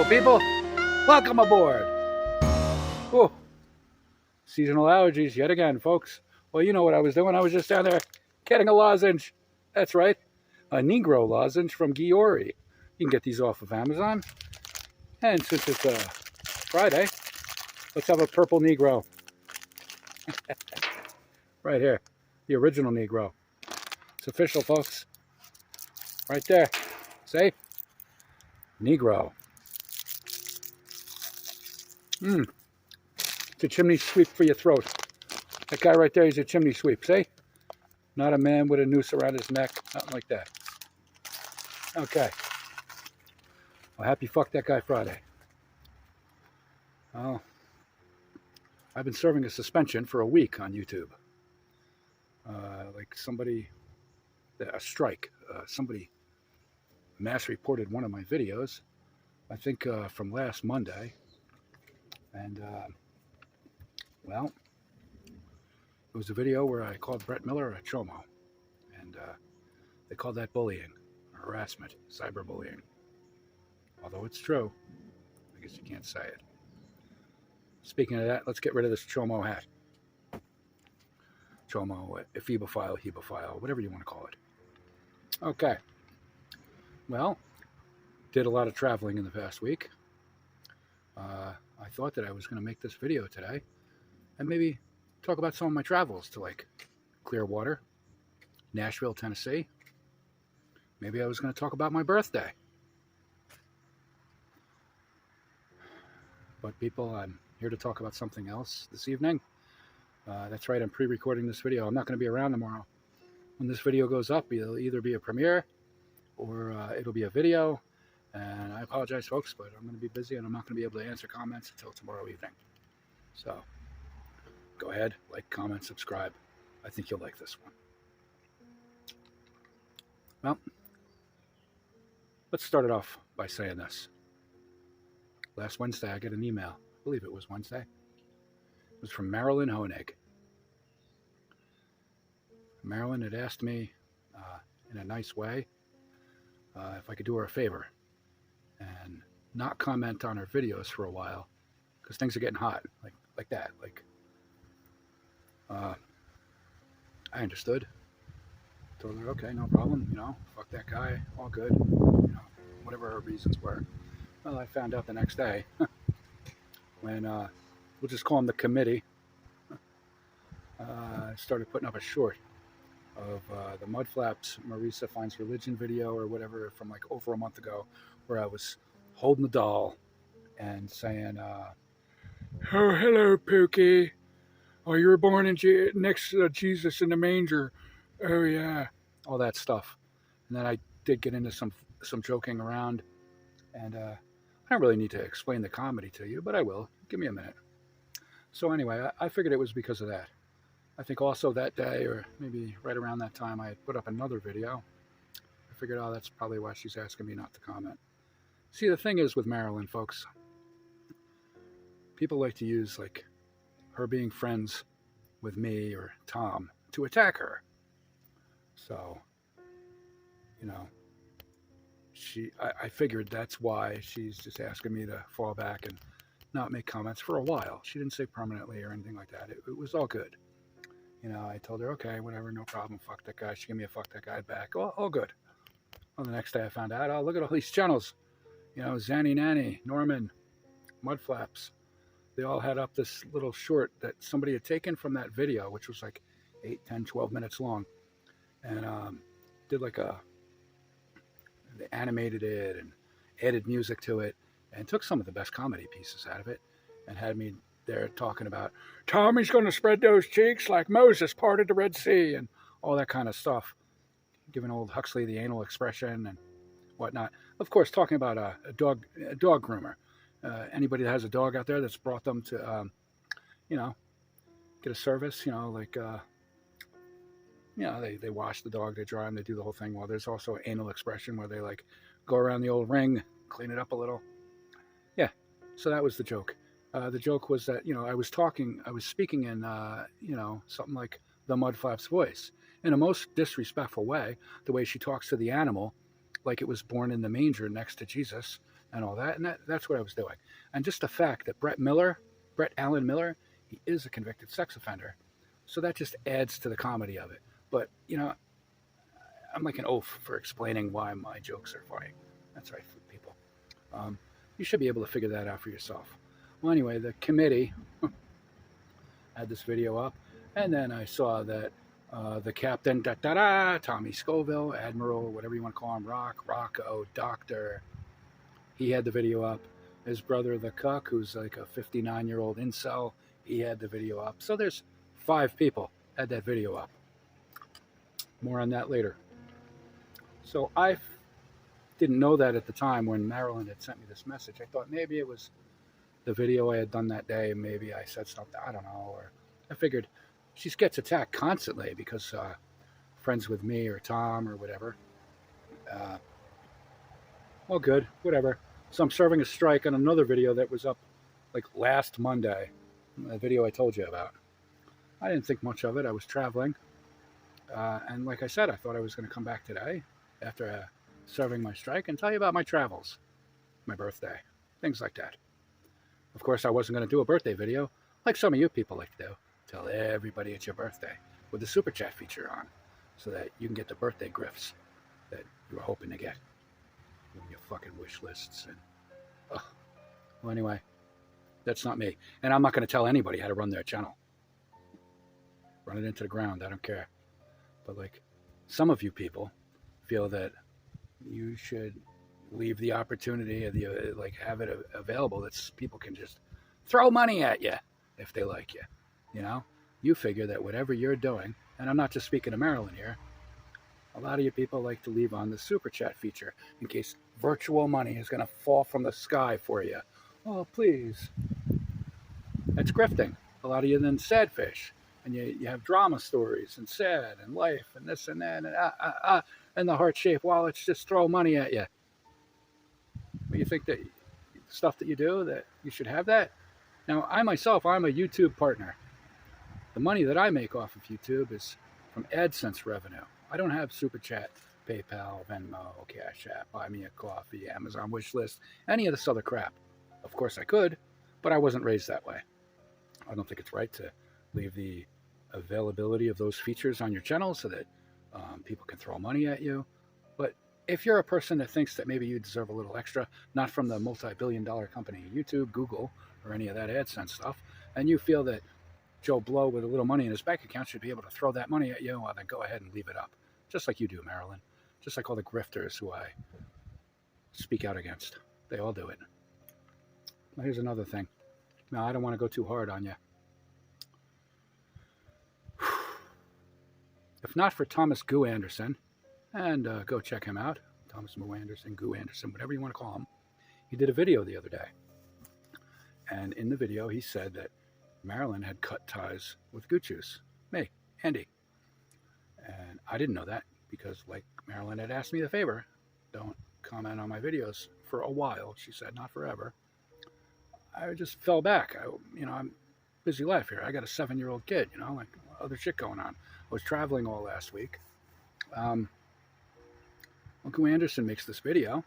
people. Welcome aboard. Oh, seasonal allergies yet again, folks. Well, you know what I was doing. I was just down there getting a lozenge. That's right, a Negro lozenge from Giori. You can get these off of Amazon. And since it's Friday, let's have a purple Negro. Right here, the original Negro. It's official, folks. Right there. See? Negro. It's a chimney sweep for your throat. That guy right there, he's a chimney sweep, see? Not a man with a noose around his neck, nothing like that. Okay. Well, happy Fuck That Guy Friday. Well, I've been serving a suspension for a week on YouTube. Like somebody, a strike, somebody mass reported one of my videos, I think from last Monday. And, well, it was a video where I called Brett Miller a chomo. And they called that bullying, harassment, cyberbullying. Although it's true, I guess you can't say it. Speaking of that, let's get rid of this chomo hat. Chomo, ephebophile, hebophile, whatever you want to call it. Okay. Well, did a lot of traveling in the past week. I thought that I was going to make this video today and maybe talk about some of my travels to like Clearwater, Nashville, Tennessee. Maybe I was going to talk about my birthday. But people, I'm here to talk about something else this evening. That's right, I'm pre-recording this video. I'm not going to be around tomorrow. When this video goes up, it'll either be a premiere or it'll be a video. And I apologize, folks, but I'm going to be busy and I'm not going to be able to answer comments until tomorrow evening. So go ahead, like, comment, subscribe. I think you'll like this one. Well, let's start it off by saying this. Last Wednesday, I got an email. I believe it was Wednesday. It was from Marilyn Hoig. Marilyn had asked me in a nice way if I could do her a favor and not comment on her videos for a while because things are getting hot, like that. Like, I understood. Told her, okay, no problem. You know, fuck that guy, all good. You know, whatever her reasons were. Well, I found out the next day when we'll just call him the committee. Started putting up a short of the Mudflaps Marisa Finds Religion video or whatever from like over a month ago, where I was holding the doll and saying, oh, hello, Pookie. Oh, you were born in next to Jesus in the manger. Oh, yeah. All that stuff. And then I did get into some joking around. And I don't really need to explain the comedy to you, but I will. Give me a minute. So anyway, I figured it was because of that. I think also that day, or maybe right around that time, I had put up another video. I figured, oh, that's probably why she's asking me not to comment. See, the thing is with Marilyn, folks, people like to use, like, her being friends with me or Tom to attack her. So, you know, I figured that's why she's just asking me to fall back and not make comments for a while. She didn't say permanently or anything like that. It was all good. You know, I told her, okay, whatever, no problem, fuck that guy. She gave me a fuck that guy back. All good. Well, the next day I found out, oh, look at all these channels. You know, Zanny Nanny, Norman, Mudflaps. They all had up this little short that somebody had taken from that video, which was like 8, 10, 12 minutes long. And did like they animated it and added music to it and took some of the best comedy pieces out of it and had me there talking about Tommy's going to spread those cheeks like Moses parted the Red Sea and all that kind of stuff. Giving old Huxley the anal expression and whatnot. Of course, talking about a dog groomer. Anybody that has a dog out there that's brought them to, you know, get a service, you know, like, you know, they wash the dog, they dry them, they do the whole thing. Well, there's also anal expression where they like go around the old ring, clean it up a little. Yeah, so that was the joke. The joke was that, you know, I was speaking in, you know, something like the Mudflaps voice in a most disrespectful way, the way she talks to the animal, like it was born in the manger next to Jesus, and all that. And that's what I was doing. And just the fact that Brett Allen Miller, he is a convicted sex offender. So that just adds to the comedy of it. But, I'm like an oaf for explaining why my jokes are funny. That's right, people. You should be able to figure that out for yourself. Well, anyway, the committee had this video up, and then I saw that the captain, Tommy Scoville, Admiral, whatever you want to call him, Rocco, Doctor, he had the video up. His brother, the cuck, who's like a 59-year-old incel, he had the video up. So there's 5 people had that video up. More on that later. So I didn't know that at the time when Marilyn had sent me this message. I thought maybe it was the video I had done that day. Maybe I said something, I don't know. Or I figured she gets attacked constantly because friends with me or Tom or whatever. Well, good, whatever. So I'm serving a strike on another video that was up like last Monday, the video I told you about. I didn't think much of it. I was traveling. And like I said, I thought I was going to come back today after serving my strike and tell you about my travels, my birthday, things like that. Of course, I wasn't going to do a birthday video like some of you people like to do. Tell everybody it's your birthday with the super chat feature on so that you can get the birthday grifts that you were hoping to get. Your fucking wish lists. And, well, anyway, that's not me. And I'm not going to tell anybody how to run their channel. Run it into the ground. I don't care. But like some of you people feel that you should leave the opportunity of have it available that people can just throw money at you if they like you. You figure that whatever you're doing, and I'm not just speaking to Marilyn here, a lot of you people like to leave on the super chat feature in case virtual money is going to fall from the sky for you. Oh, please. That's grifting. A lot of you then sad fish. And you have drama stories and sad and life and this and that and the heart-shaped wallets just throw money at you. But you think that stuff that you do, that you should have that? Now, I'm a YouTube partner. The money that I make off of YouTube is from AdSense revenue. I don't have Super Chat, PayPal, Venmo, Cash App, Buy Me a Coffee, Amazon Wishlist, any of this other crap. Of course I could, but I wasn't raised that way. I don't think it's right to leave the availability of those features on your channel so that people can throw money at you. But if you're a person that thinks that maybe you deserve a little extra, not from the multi-billion-dollar company YouTube, Google, or any of that AdSense stuff, and you feel that Joe Blow with a little money in his bank account should be able to throw that money at you, well, then go ahead and leave it up. Just like you do, Marilyn. Just like all the grifters who I speak out against. They all do it. Now, here's another thing. Now, I don't want to go too hard on you. If not for Thomas Goo Anderson, and go check him out, Thomas Moo Anderson, Goo Anderson, whatever you want to call him, he did a video the other day. And in the video, he said that Marilyn had cut ties with Goo Juice, me, Andy. And I didn't know that because, like, Marilyn had asked me the favor, don't comment on my videos for a while. She said, not forever. I just fell back. I'm busy life here. I got a 7-year-old kid, like other shit going on. I was traveling all last week. Well, Goo Anderson makes this video,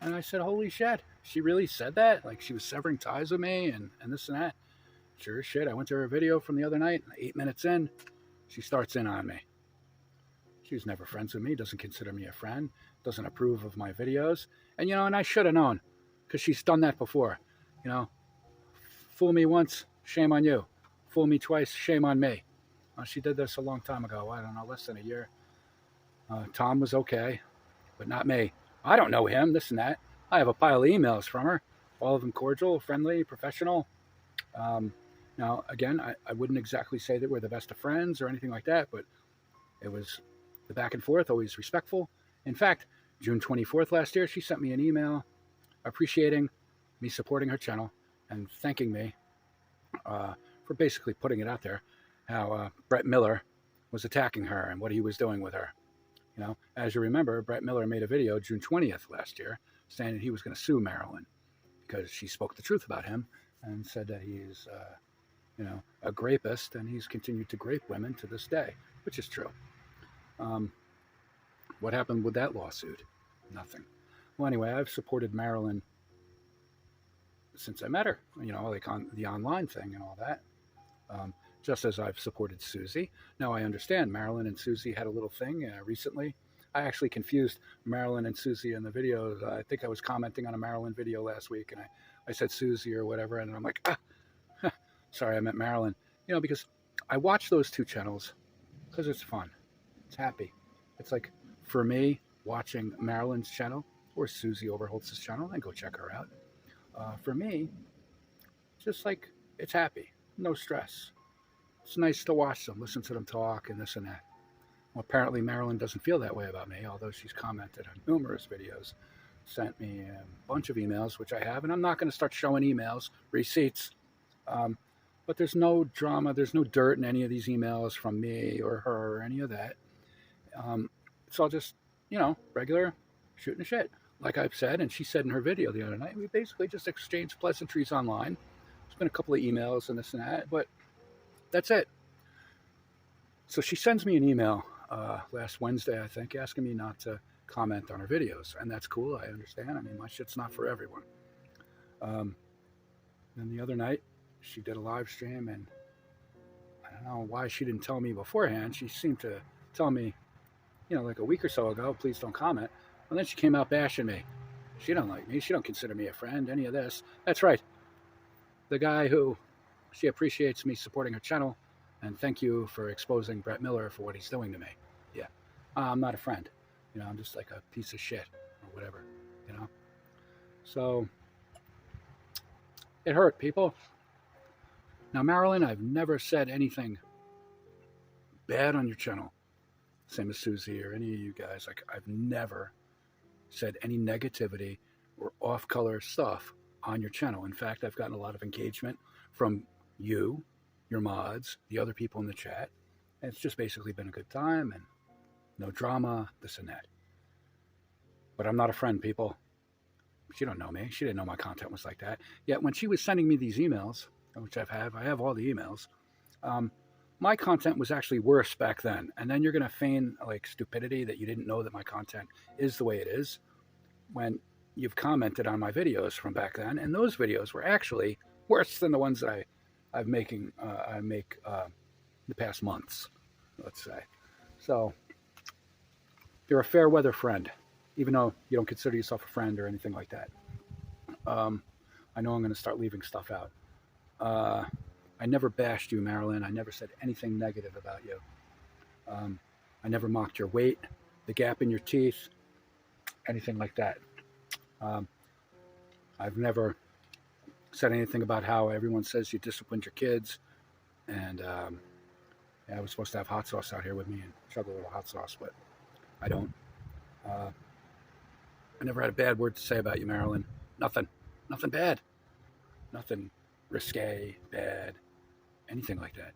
and I said, holy shit, she really said that? Like, she was severing ties with me and this and that? Sure as shit. I went to her video from the other night, 8 minutes in, she starts in on me. She's never friends with me, doesn't consider me a friend, doesn't approve of my videos. And, and I should have known, because she's done that before. Fool me once, shame on you. Fool me twice, shame on me. She did this a long time ago, I don't know, less than a year. Tom was okay, but not me. I don't know him, this and that. I have a pile of emails from her, all of them cordial, friendly, professional. Now, again, I wouldn't exactly say that we're the best of friends or anything like that, but it was the back and forth, always respectful. In fact, June 24th last year, she sent me an email appreciating me supporting her channel and thanking me for basically putting it out there, how Brett Miller was attacking her and what he was doing with her. As you remember, Brett Miller made a video June 20th last year saying that he was going to sue Marilyn because she spoke the truth about him and said that he is, a grapist, and he's continued to grape women to this day, which is true. What happened with that lawsuit? Nothing. Well, anyway, I've supported Marilyn since I met her, like on the online thing and all that. Um, just as I've supported Susie. Now I understand Marilyn and Susie had a little thing recently. I actually confused Marilyn and Susie in the videos. I think I was commenting on a Marilyn video last week, and I said Susie or whatever, and I'm like, sorry, I meant Marilyn. Because I watch those two channels because it's fun. It's happy. It's like, for me, watching Marilyn's channel or Susie Overholtz's channel, and go check her out. For me, just like, it's happy. No stress. It's nice to watch them, listen to them talk and this and that. Well, apparently Marilyn doesn't feel that way about me, although she's commented on numerous videos, sent me a bunch of emails, which I have, and I'm not going to start showing emails, receipts. But there's no drama, there's no dirt in any of these emails from me or her or any of that. It's all just, regular shooting the shit. Like I've said, and she said in her video the other night, we basically just exchanged pleasantries online. There's been a couple of emails and this and that, but that's it. So she sends me an email last Wednesday, I think, asking me not to comment on her videos. And that's cool, I understand. I mean, my shit's not for everyone. Then the other night, she did a live stream, and I don't know why she didn't tell me beforehand. She seemed to tell me, like a week or so ago, please don't comment. And then she came out bashing me. She don't like me. She don't consider me a friend, any of this. That's right. The guy who, she appreciates me supporting her channel, and thank you for exposing Brett Miller for what he's doing to me. Yeah. I'm not a friend. I'm just like a piece of shit or whatever, So, it hurt, people. Now, Marilyn, I've never said anything bad on your channel. Same as Susie or any of you guys. Like, I've never said any negativity or off-color stuff on your channel. In fact, I've gotten a lot of engagement from you, your mods, the other people in the chat. And it's just basically been a good time and no drama, this and that. But I'm not a friend, people. She don't know me. She didn't know my content was like that. Yet when she was sending me these emails, which I have all the emails, my content was actually worse back then. And then you're going to feign like stupidity that you didn't know that my content is the way it is when you've commented on my videos from back then. And those videos were actually worse than the ones that I make the past months, let's say. So you're a fair weather friend, even though you don't consider yourself a friend or anything like that. I know I'm going to start leaving stuff out. I never bashed you, Marilyn. I never said anything negative about you. I never mocked your weight, the gap in your teeth, anything like that. I've never said anything about how everyone says you disciplined your kids. And I was supposed to have hot sauce out here with me and chug a little hot sauce, but I don't. I never had a bad word to say about you, Marilyn. Nothing bad. Nothing risque, bad, anything like that.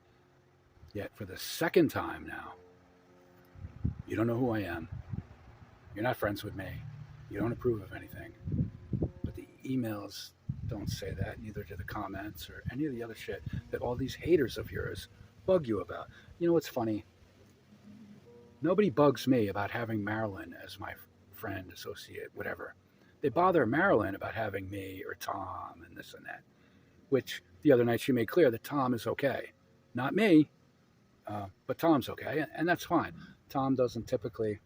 Yet for the second time now, you don't know who I am. You're not friends with me. You don't approve of anything. But the emails don't say that, neither do the comments or any of the other shit that all these haters of yours bug you about. You know what's funny? Nobody bugs me about having Marilyn as my friend, associate, whatever. They bother Marilyn about having me or Tom and this and that, which the other night she made clear that Tom is okay. Not me, but Tom's okay, and that's fine. Tom doesn't typically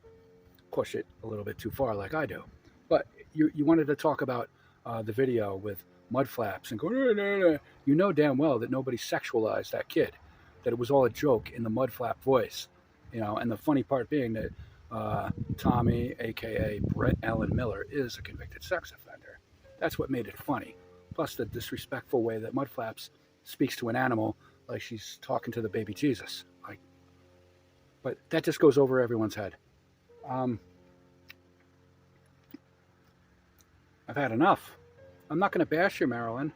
push it a little bit too far like I do. But you wanted to talk about the video with mud flaps and going, nah, nah, nah. You know damn well that nobody sexualized that kid, that it was all a joke in the mud flap voice. And the funny part being that Tommy, aka Brett Allen Miller, is a convicted sex offender. That's what made it funny. Plus the disrespectful way that Mudflaps speaks to an animal like she's talking to the baby Jesus. But that just goes over everyone's head. I've had enough. I'm not going to bash you, Marilyn.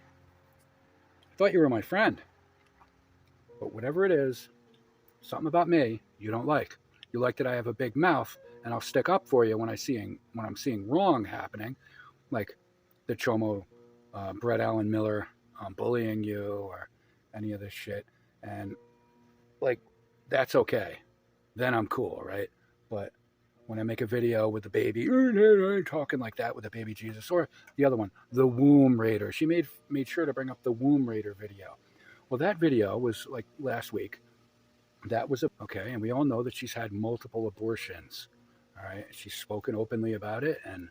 I thought you were my friend. But whatever it is, something about me you don't like. You like that I have a big mouth, and I'll stick up for you when I'm seeing wrong happening, like the Chomo Brett Allen Miller bullying you or any of this shit. And that's okay. Then I'm cool, right? But when I make a video with the baby, talking like that with the baby Jesus, or the other one, the womb raider. She made sure to bring up the womb raider video. Well, that video was like last week. That was okay, and we all know that she's had multiple abortions. All right, she's spoken openly about it, and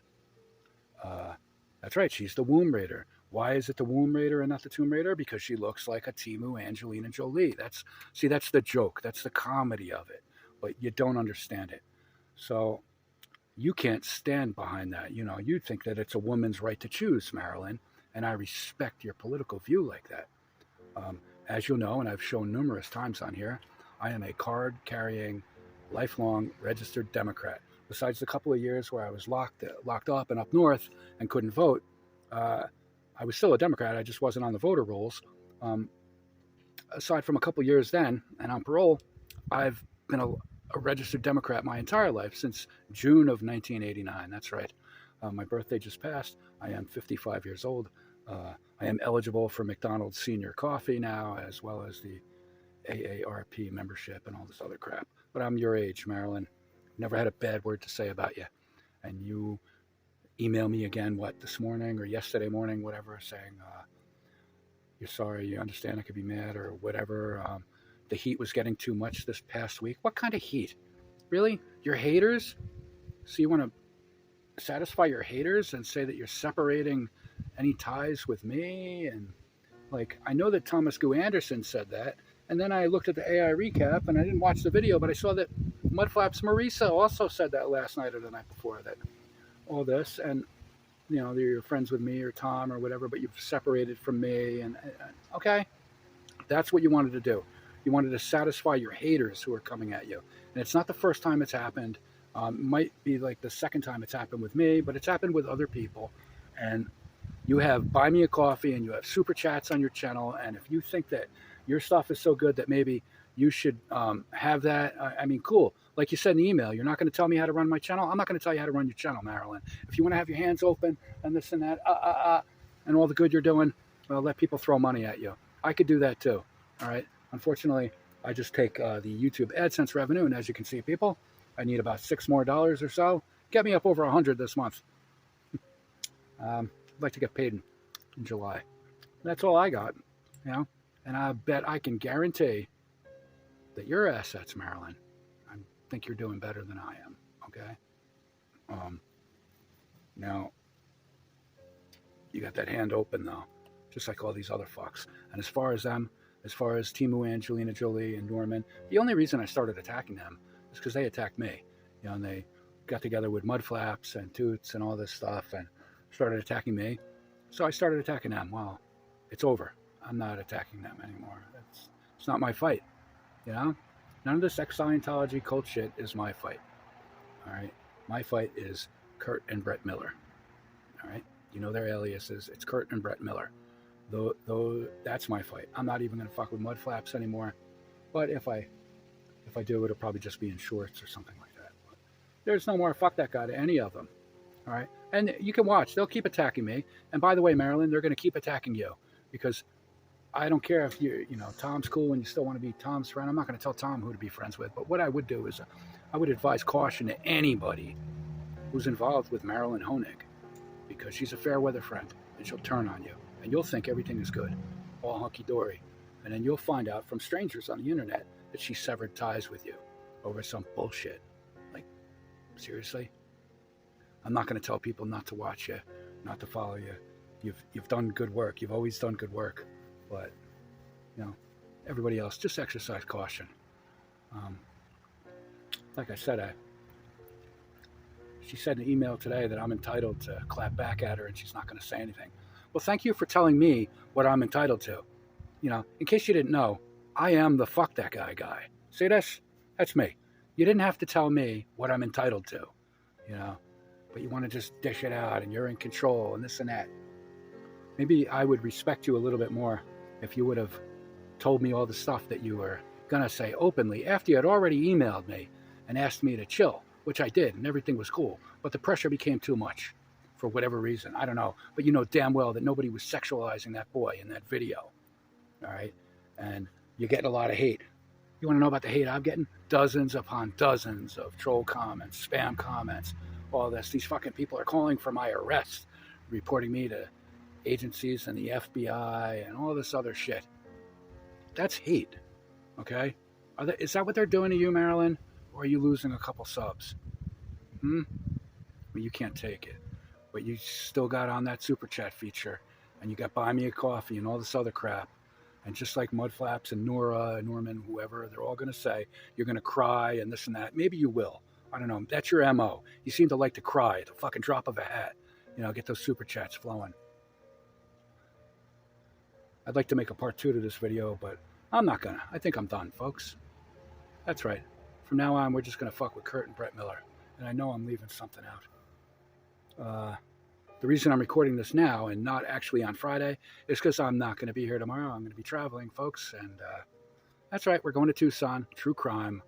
that's right, she's the womb raider. Why is it the womb raider and not the tomb raider? Because she looks like a Timu Angelina Jolie. That's the joke. That's the comedy of it. But you don't understand it. So you can't stand behind that. You know, you think that it's a woman's right to choose, Marilyn, and I respect your political view like that. As you'll know, and I've shown numerous times on here, I am a card-carrying, lifelong registered Democrat. Besides the couple of years where I was locked up and up north and couldn't vote, I was still a Democrat. I just wasn't on the voter rolls. Aside from a couple of years then, and on parole, I've been a registered Democrat my entire life since June of 1989. That's right. My birthday just passed. I am 55 years old. I am eligible for McDonald's senior coffee now, as well as the AARP membership and all this other crap. But I'm your age, Marilyn. Never had a bad word to say about you. And you email me again, this morning or yesterday morning, whatever, saying you're sorry, you understand I could be mad or whatever. The heat was getting too much this past week. What kind of heat? Really? Your haters? So you want to satisfy your haters and say that you're separating any ties with me? And like, I know that Thomas Gu Anderson said that, and then I looked at the AI recap and I didn't watch the video, but I saw that Mudflaps Marisa also said that last night or the night before, that all this, and you know, you're friends with me or Tom or whatever, but you've separated from me. And okay, that's what you wanted to do. You wanted to satisfy your haters who are coming at you. And it's not the first time it's happened. Might be like the second time it's happened with me, but it's happened with other people. And you have Buy Me a Coffee and you have Super Chats on your channel. And if you think that your stuff is so good that maybe you should have that, I mean, cool. Like you said in the email, you're not going to tell me how to run my channel. I'm not going to tell you how to run your channel, Marilyn. If you want to have your hands open and this and that, and all the good you're doing, well, let people throw money at you. I could do that too, all right? Unfortunately, I just take the YouTube AdSense revenue, and as you can see, people, I need about $6 more or so. Get me up over 100 this month. I'd like to get paid in July. That's all I got, you know? And I bet I can guarantee that your assets, Marilyn, I think you're doing better than I am, okay? Now, you got that hand open, though, just like all these other fucks. And as far as Timu Angelina Jolie and Norman, the only reason I started attacking them is because they attacked me. You know, and they got together with Mudflaps and Toots and all this stuff and started attacking me. So I started attacking them. Well, it's over. I'm not attacking them anymore. It's not my fight. You know? None of this ex-Scientology cult shit is my fight. All right? My fight is Kurt and Brett Miller. All right? You know their aliases. It's Kurt and Brett Miller. Though that's my fight. I'm not even going to fuck with Mudflaps anymore. But if I do, it'll probably just be in shorts or something like that. But there's no more fuck that guy to any of them. All right? And you can watch. They'll keep attacking me. And by the way, Marilyn, they're going to keep attacking you. Because I don't care if you know, Tom's cool and you still want to be Tom's friend. I'm not going to tell Tom who to be friends with. But what I would do is I would advise caution to anybody who's involved with Marilyn Hoig. Because she's a fair weather friend. And she'll turn on you. And you'll think everything is good. All hunky-dory. And then you'll find out from strangers on the internet that she severed ties with you over some bullshit. Like, seriously? I'm not going to tell people not to watch you, not to follow you. You've done good work. You've always done good work. But, you know, everybody else, just exercise caution. Like I said, she said in an email today that I'm entitled to clap back at her and she's not going to say anything. Well, thank you for telling me what I'm entitled to. You know, in case you didn't know, I am the fuck that guy. See this? That's me. You didn't have to tell me what I'm entitled to, you know, but you want to just dish it out and you're in control and this and that. Maybe I would respect you a little bit more if you would have told me all the stuff that you were going to say openly after you had already emailed me and asked me to chill, which I did, and everything was cool. But the pressure became too much for whatever reason. I don't know. But you know damn well that nobody was sexualizing that boy in that video. All right? And you're getting a lot of hate. You want to know about the hate I'm getting? Dozens upon dozens of troll comments, spam comments, all this. These fucking people are calling for my arrest, reporting me to agencies and the FBI and all this other shit. That's hate, okay? Is that what they're doing to you, Marilyn? Or are you losing a couple subs? Well, you can't take it. But you still got on that super chat feature, and you got Buy Me a Coffee and all this other crap. And just like Mudflaps and Nora and Norman, whoever, they're all going to say, you're going to cry and this and that. Maybe you will. I don't know. That's your MO. You seem to like to cry at the fucking drop of a hat. You know, get those super chats flowing. I'd like to make a part 2 to this video, but I'm not going to. I think I'm done, folks. That's right. From now on, we're just going to fuck with Kurt and Brett Miller. And I know I'm leaving something out. The reason I'm recording this now and not actually on Friday is because I'm not going to be here tomorrow. I'm going to be traveling, folks. And that's right. We're going to Tucson. True crime.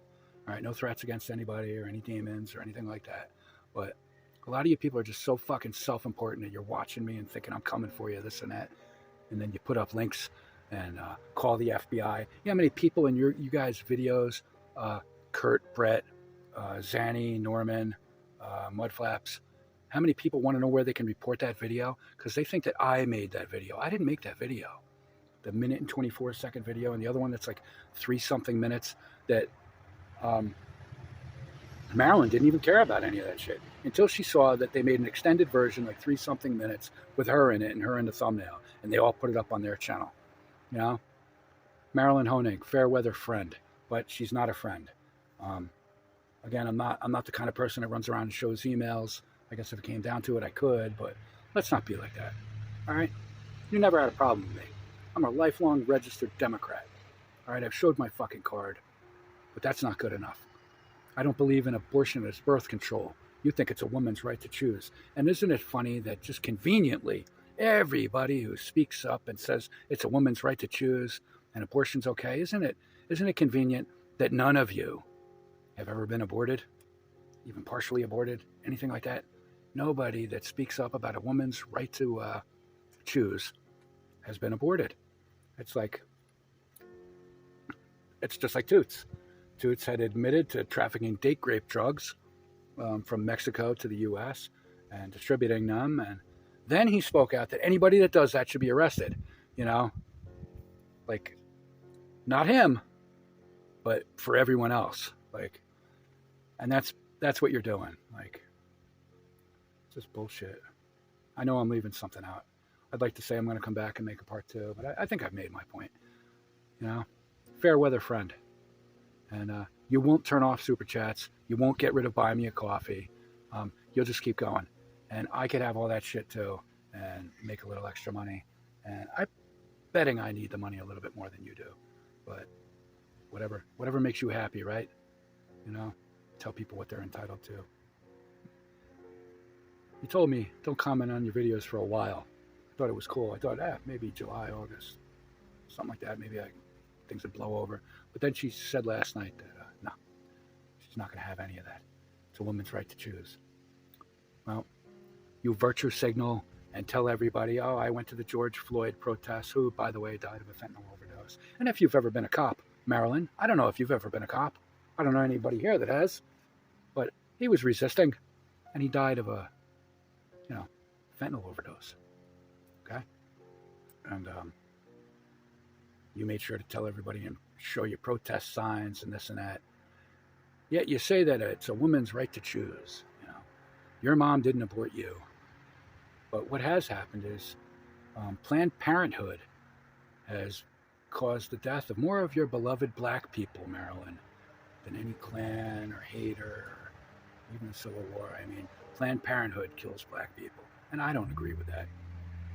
All right. No threats against anybody or any demons or anything like that. But a lot of you people are just so fucking self-important that you're watching me and thinking I'm coming for you, this and that. And then you put up links and call the FBI. You know how many people in you guys' videos, Kurt, Brett, Zanny, Norman, Mudflaps, how many people want to know where they can report that video? Because they think that I made that video. I didn't make that video. The 1 and 24-second video, and the other one that's like 3-something minutes that Marilyn didn't even care about any of that shit until she saw that they made an extended version, like 3-something minutes, with her in it and her in the thumbnail, and they all put it up on their channel. You know, Marilyn Hoig, fair weather friend, but she's not a friend. Again, I'm not the kind of person that runs around and shows emails. I guess if it came down to it, I could, but let's not be like that. All right? You never had a problem with me. I'm a lifelong registered Democrat. All right? I've showed my fucking card, but that's not good enough. I don't believe in abortion as birth control. You think it's a woman's right to choose. And isn't it funny that just conveniently, everybody who speaks up and says it's a woman's right to choose and abortion's okay, isn't it convenient that none of you have ever been aborted, even partially aborted, anything like that? Nobody that speaks up about a woman's right to choose has been aborted. It's just like Toots. Toots had admitted to trafficking date rape drugs from Mexico to the U.S. and distributing them. And then he spoke out that anybody that does that should be arrested. You know, like, not him, but for everyone else. Like, and that's what you're doing. Like, just bullshit. I know I'm leaving something out. I'd like to say I'm going to come back and make a part 2, but I think I've made my point. You know, fair weather friend. And you won't turn off super chats. You won't get rid of Buy Me a Coffee. You'll just keep going. And I could have all that shit too and make a little extra money. And I'm betting I need the money a little bit more than you do. But whatever makes you happy, right? You know, tell people what they're entitled to. You told me don't comment on your videos for a while. I thought it was cool. I thought, maybe July, August, something like that. Maybe things would blow over. But then she said last night that, no, she's not going to have any of that. It's a woman's right to choose. Well, you virtue signal and tell everybody, oh, I went to the George Floyd protests, who, by the way, died of a fentanyl overdose. And if you've ever been a cop, Marilyn, I don't know if you've ever been a cop. I don't know anybody here that has. But he was resisting, and he died of a, fentanyl overdose. Okay? And you made sure to tell everybody and show your protest signs and this and that. Yet you say that it's a woman's right to choose. You know, your mom didn't abort you. But what has happened is Planned Parenthood has caused the death of more of your beloved black people, Marilyn, than any Klan or hater or even the Civil War. I mean, Planned Parenthood kills black people. And I don't agree with that.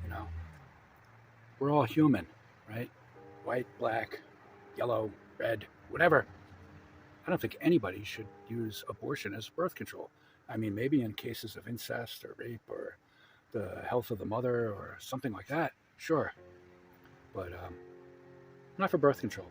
You know, we're all human, right? White, black, yellow, red, whatever. I don't think anybody should use abortion as birth control. I mean, maybe in cases of incest or rape or the health of the mother or something like that, sure. But not for birth control,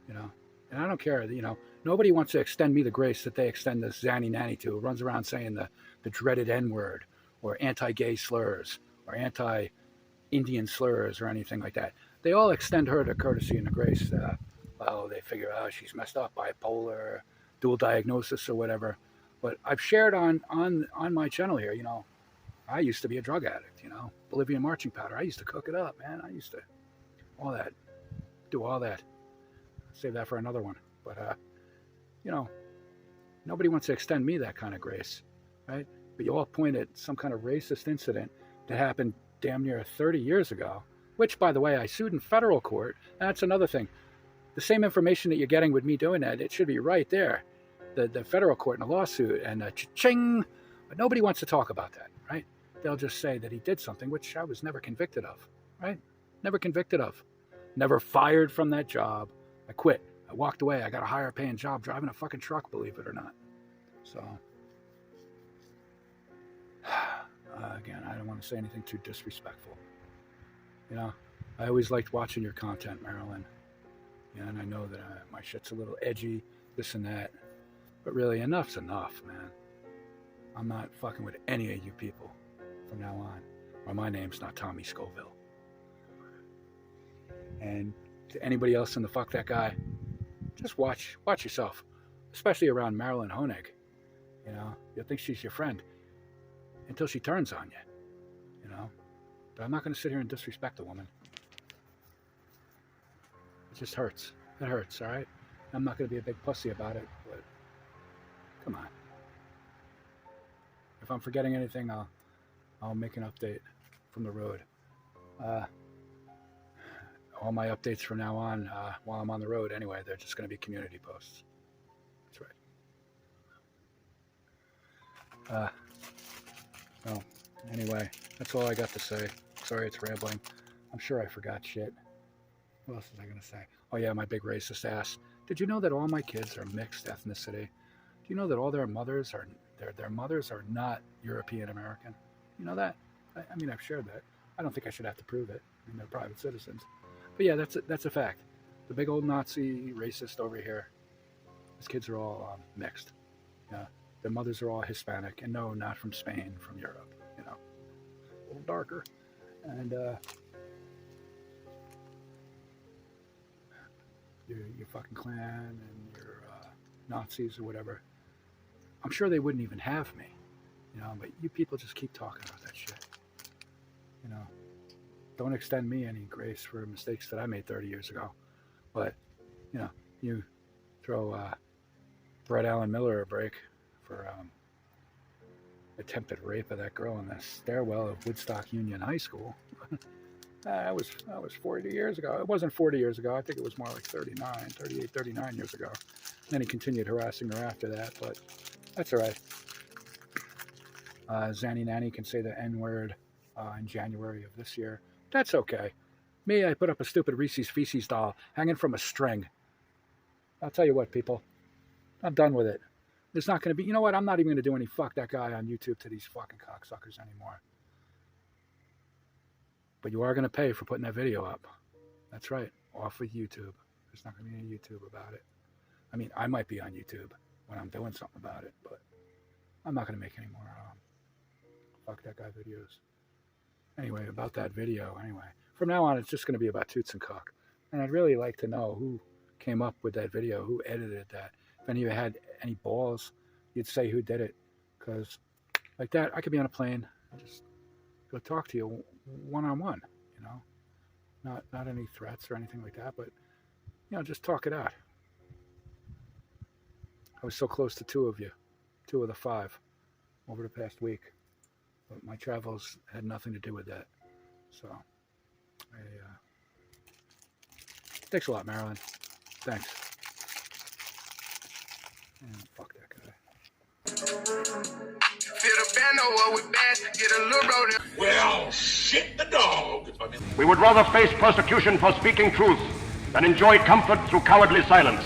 you know. And I don't care, you know, nobody wants to extend me the grace that they extend this Zanny Nanny to, who runs around saying the dreaded N-word or anti-gay slurs or anti-Indian slurs or anything like that. They all extend her the courtesy and the grace well, they figure out she's messed up, bipolar, dual diagnosis or whatever. But I've shared on my channel here, I used to be a drug addict, Bolivian marching powder. I used to cook it up, man. I used to do all that. Save that for another one. But, nobody wants to extend me that kind of grace, right? But you all point at some kind of racist incident that happened damn near 30 years ago, which, by the way, I sued in federal court. That's another thing. The same information that you're getting with me doing that, it should be right there. The federal court in a lawsuit and cha-ching. But nobody wants to talk about that, right? They'll just say that he did something, which I was never convicted of, right? Never convicted of. Never fired from that job. I quit. I walked away. I got a higher paying job driving a fucking truck, believe it or not. So, again, I don't want to say anything too disrespectful. I always liked watching your content, Marilyn. And I know that my shit's a little edgy, this and that. But really, enough's enough, man. I'm not fucking with any of you people from now on. Or my name's not Tommy Scoville. And to anybody else in the fuck that guy, just watch yourself. Especially around Marilyn Hoig. You'll think she's your friend until she turns on you. But I'm not going to sit here and disrespect a woman. It just hurts. It hurts, all right? I'm not going to be a big pussy about it, but come on. If I'm forgetting anything, I'll make an update from the road. All my updates from now on, while I'm on the road anyway, they're just going to be community posts. That's right. Well, anyway, that's all I got to say. Sorry it's rambling. I'm sure I forgot shit. What else was I going to say? Oh yeah, my big racist ass. Did you know that all my kids are mixed ethnicity? Do you know that all their mothers are not European American? You know that? I mean, I've shared that. I don't think I should have to prove it. I mean, they're private citizens. But yeah, that's a fact. The big old Nazi racist over here. His kids are all mixed. Yeah, their mothers are all Hispanic, and no, not from Spain, from Europe. A little darker, and your fucking Klan and your Nazis or whatever. I'm sure they wouldn't even have me, But you people just keep talking about that shit. Don't extend me any grace for mistakes that I made 30 years ago. But, you throw Brett Allen Miller a break for attempted rape of that girl in the stairwell of Woodstock Union High School. That was 40 years ago. It wasn't 40 years ago. I think it was more like 39 years ago. And then he continued harassing her after that, but that's all right. Zanny Nanny can say the N-word in January of this year. That's okay. Me, I put up a stupid Reese's Feces doll hanging from a string. I'll tell you what, people. I'm done with it. There's not going to be... You know what? I'm not even going to do any fuck that guy on YouTube to these fucking cocksuckers anymore. But you are going to pay for putting that video up. That's right. Off of YouTube. There's not going to be any YouTube about it. I mean, I might be on YouTube when I'm doing something about it, but I'm not going to make any more fuck that guy videos. Anyway, about that video, From now on, it's just going to be about Toots and Cook. And I'd really like to know who came up with that video, who edited that. If any of you had any balls, you'd say who did it. Because like that, I could be on a plane and just go talk to you one-on-one, Not any threats or anything like that, but, just talk it out. I was so close to two of the 5 over the past week. But my travels had nothing to do with that. So, thanks a lot, Marilyn. Thanks. And fuck that guy. Well, shit the dog. We would rather face persecution for speaking truth than enjoy comfort through cowardly silence.